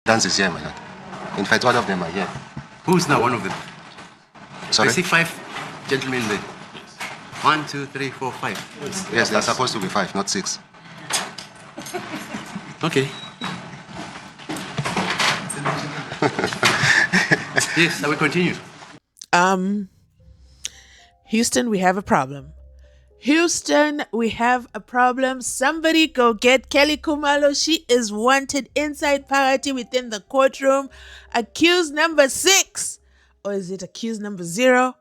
Dance is here, my lord. In fact, all of them are here. Who's now one of them? Sorry? I see 5 gentlemen there. 1, 2, 3, 4, 5. Yes, they're supposed to be 5, not 6. Okay. Yes, I will continue. Houston, we have a problem. Houston, we have a problem. Somebody go get Kelly Kumalo. She is wanted inside party within the courtroom. Accused number 6. Or is it accused number 0?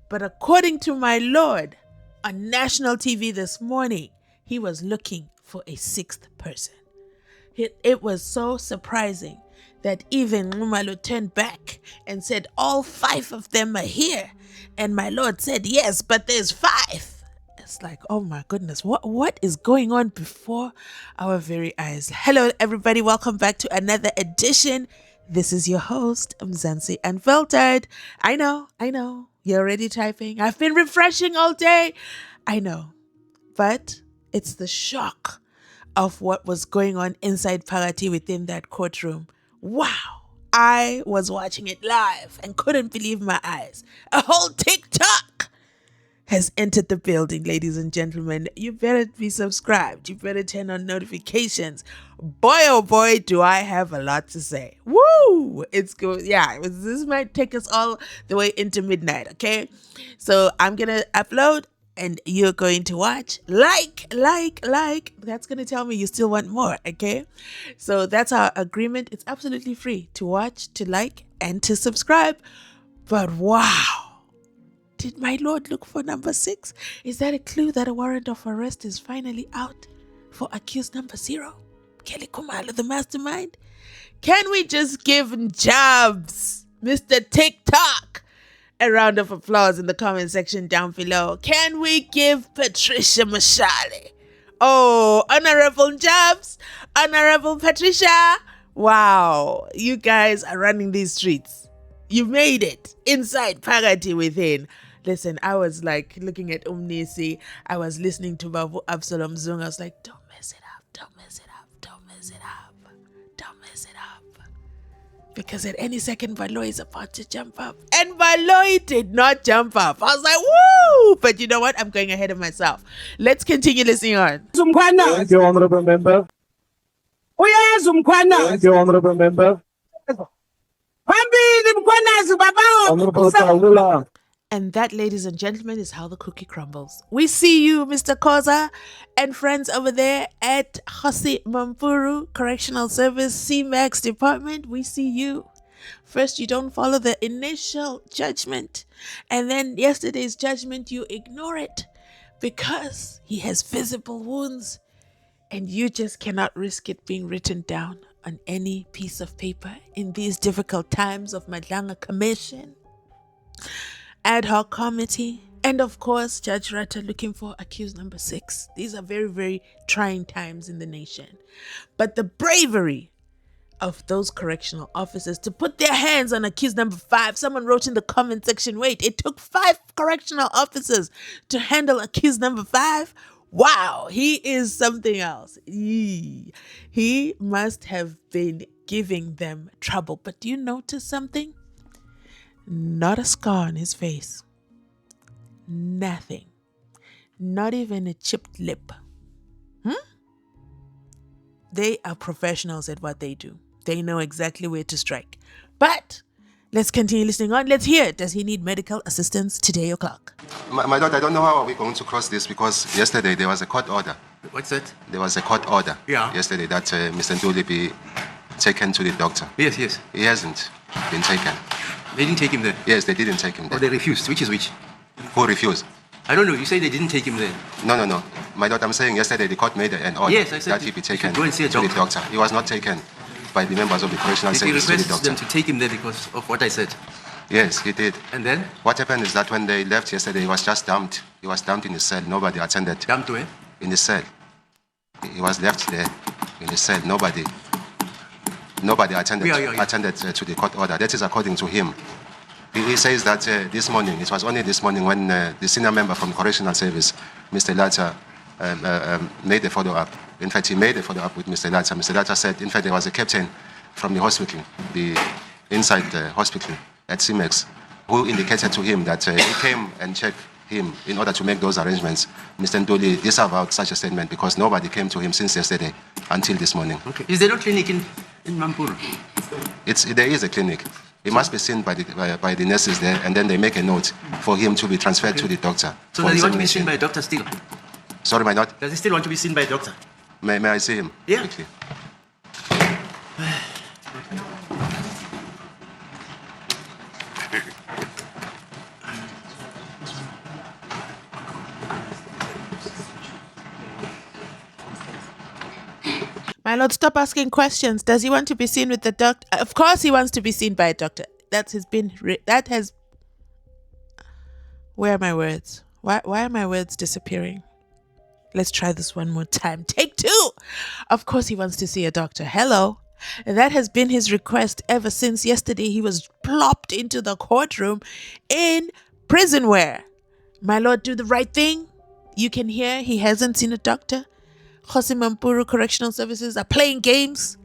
But according to my lord, on national TV this morning, he was looking for a 6th person. It was so surprising that even Ngumalo turned back and said all 5 of them are here. And my lord said, yes, but there's 5. It's like, oh my goodness, what is going on before our very eyes? Hello, everybody. Welcome back to another edition. This is your host, Mzansi Unfiltered. I know. You're already typing. I've been refreshing all day. I know. But it's the shock of what was going on inside Parati within that courtroom. Wow. I was watching it live and couldn't believe my eyes. A whole TikTok has entered the building, ladies and gentlemen. You better be subscribed. You better turn on notifications. Boy, oh boy, do I have a lot to say. Woo! It's good. Yeah, this might take us all the way into midnight, okay? So I'm going to upload and you're going to watch. Like. That's going to tell me you still want more, okay? So that's our agreement. It's absolutely free to watch, to like, and to subscribe. But wow. Did my lord look for number 6? Is that a clue that a warrant of arrest is finally out for accused number 0? Kelly Kumalo, the mastermind? Can we just give jobs, Mr. TikTok, a round of applause in the comment section down below? Can we give Patricia Mashale? Oh, honorable jobs, honorable Patricia. Wow, you guys are running these streets. You made it inside Pagati within. Listen, I was like looking at Umnisi. I was listening to Babu Absalom Zung. I was like, don't mess it up. Don't mess it up. Don't mess it up. Don't mess it up. Because at any second, Baloi is about to jump up. And Baloi did not jump up. I was like, woo! But you know what? I'm going ahead of myself. Let's continue listening on. Thank you, Honorable Member. Thank you, Honorable Member. Honorable Taula. And that, ladies and gentlemen, is how the cookie crumbles. We see you, Mr. Koza, and friends over there at Hosi Mampuru Correctional Service, CMAX Department. We see you. First, you don't follow the initial judgment. And then yesterday's judgment, you ignore it because he has visible wounds. And you just cannot risk it being written down on any piece of paper in these difficult times of Madlanga Commission, ad hoc committee, and of course, Judge Ratha looking for accused number 6. These are very, very trying times in the nation. But the bravery of those correctional officers to put their hands on accused number 5. Someone wrote in the comment section, wait, it took 5 correctional officers to handle accused number 5? Wow, he is something else. He must have been giving them trouble. But do you notice something? Not a scar on his face. Nothing. Not even a chipped lip. They are professionals at what they do. They know exactly where to strike. But let's continue listening on. Let's hear. Does he need medical assistance today o'clock? My lord, I don't know how are we going to cross this because yesterday there was a court order. What's that? There was a court order yesterday that Mr. Nduli be taken to the doctor. Yes. He hasn't been taken. They didn't take him there? Yes, they didn't take him there. Or they refused? Which is which? Who refused? I don't know. You say they didn't take him there. No. My lord, I'm saying yesterday the court made an order Yes, I said that he be taken go and see a to the doctor. He was not taken by the members of the Correctional Did he Service to the request doctor. them to take him there because of what I said? Yes, he did. And then? What happened is that when they left yesterday, he was just dumped. He was dumped in his cell. Nobody attended. Dumped where? In his cell. He was left there in his cell. Nobody attended to the court order. That is according to him. He says that this morning, it was only this morning when the senior member from Correctional Service, Mr. Ratha, made a follow-up. In fact, he made a follow-up with Mr. Ratha. Mr. Ratha said, in fact, there was a captain from the hospital, inside the hospital at CMEX, who indicated to him that he came and checked him in order to make those arrangements. Mr. Nduli disavowed such a statement because nobody came to him since yesterday until this morning. Okay. Is there no clinic in Mampuru? There is a clinic. He must be seen by the nurses there, and then they make a note for him to be transferred to the doctor. So does he want to be seen by a doctor still? Sorry, my lord? Does he still want to be seen by a doctor? May I see him? Yeah. Quickly? My lord, stop asking questions. Does he want to be seen with the doctor? Of course he wants to be seen by a doctor. Where are my words? Why are my words disappearing? Let's try this one more time. Take 2. Of course he wants to see a doctor. Hello. That has been his request ever since yesterday he was plopped into the courtroom in prison wear. My lord, do the right thing. You can hear he hasn't seen a doctor. Mampuru Correctional Services are playing games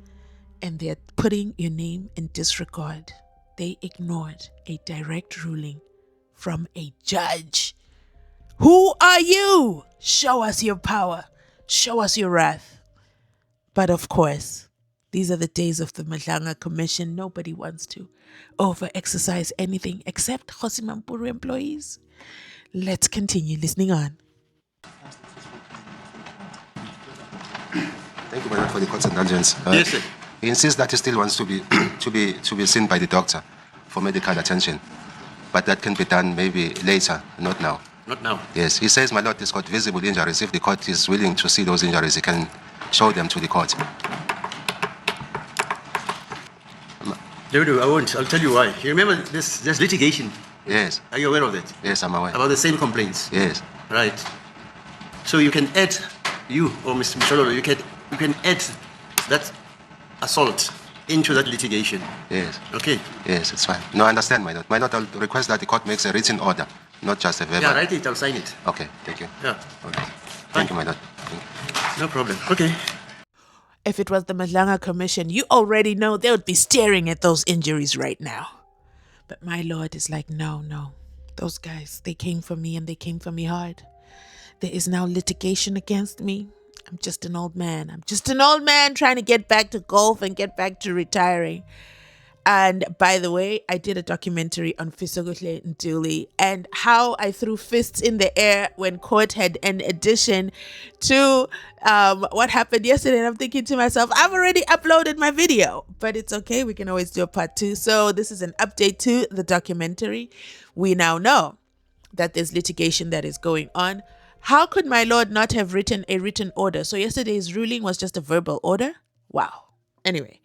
and they're putting your name in disregard. They ignored a direct ruling from a judge. Who are you? Show us your power. Show us your wrath. But of course, these are the days of the Madlanga Commission. Nobody wants to over-exercise anything except Mampuru employees. Let's continue listening on. Thank you, my lord, for the court's indulgence. Yes, sir. He insists that he still wants to be seen by the doctor for medical attention, but that can be done maybe later, not now. Not now. Yes, he says, my lord, he's got visible injuries. If the court is willing to see those injuries, he can show them to the court. Dudu, I won't. I'll tell you why. You remember this litigation? Yes. Are you aware of that? Yes, I'm aware. About the same complaints? Yes. Right. So you can add, you or Mr. Mshololo, you can add that assault into that litigation. Yes. Okay. Yes, it's fine. No, I understand, my lord. My lord, I'll request that the court makes a written order, not just a verbal. Yeah, write it. I'll sign it. Okay, thank you. Yeah. Okay. Thank you, my lord. Thank you. No problem. Okay. If it was the Madlanga Commission, you already know they would be staring at those injuries right now. But my lord is like, no. Those guys, they came for me and they came for me hard. There is now litigation against me. I'm just an old man. I'm just an old man trying to get back to golf and get back to retiring. And by the way, I did a documentary on Fisoguhle Ntuli and how I threw fists in the air when court had an addition to what happened yesterday. And I'm thinking to myself, I've already uploaded my video, but it's okay. We can always do a part 2. So this is an update to the documentary. We now know that there's litigation that is going on. How could my lord not have written a written order? So yesterday's ruling was just a verbal order? Wow. Anyway,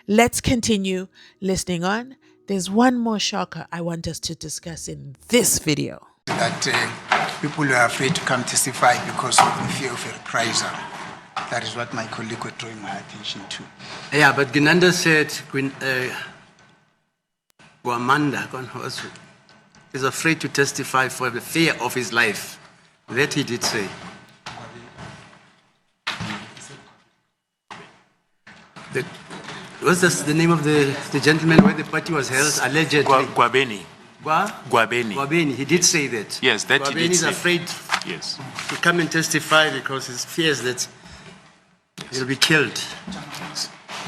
let's continue listening on. There's one more shocker I want us to discuss in this video. That people are afraid to come testify because of the fear of a reprisal. That is what my colleague was drawing my attention to. Yeah, but Gininda said Guamanda is afraid to testify for the fear of his life. That he did say. What's the name of the gentleman where the party was held? Allegedly. Gwabeni. Gwabeni. Gwabeni. He did say that. Yes, that he did Gwabeni is say. afraid Yes. to come and testify because he fears that he'll be killed.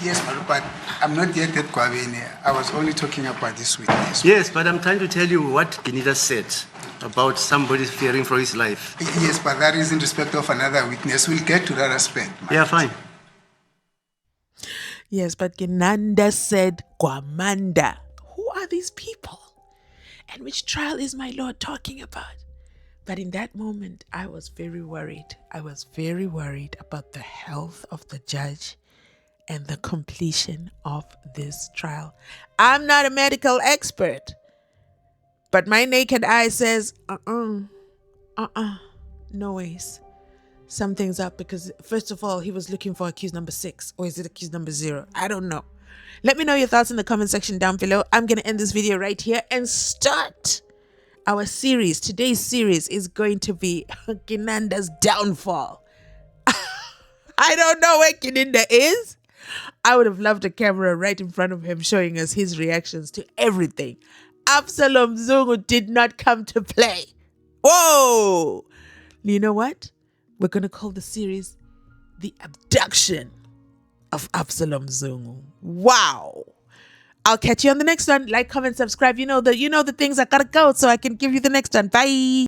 Yes, but I'm not yet at Kwabene. I was only talking about this witness. Yes, but I'm trying to tell you what Gininda said about somebody fearing for his life. Yes, but that is in respect of another witness. We'll get to that aspect. Yeah, fine. Yes, but Gininda said Guamanda. Who are these people? And which trial is my lord talking about? But in that moment, I was very worried. I was very worried about the health of the judge and the completion of this trial. I'm not a medical expert, but my naked eye says, no ways. Something's up because, first of all, he was looking for accused number 6, or is it accused number 0? I don't know. Let me know your thoughts in the comment section down below. I'm going to end this video right here and start our series. Today's series is going to be Gininda's downfall. I don't know where Gininda is. I would have loved a camera right in front of him showing us his reactions to everything. Absalom Zungu did not come to play. Whoa! You know what? We're going to call the series The Abduction of Absalom Zungu. Wow. I'll catch you on the next one. Like, comment, subscribe. You know the things. I gotta go so I can give you the next one. Bye.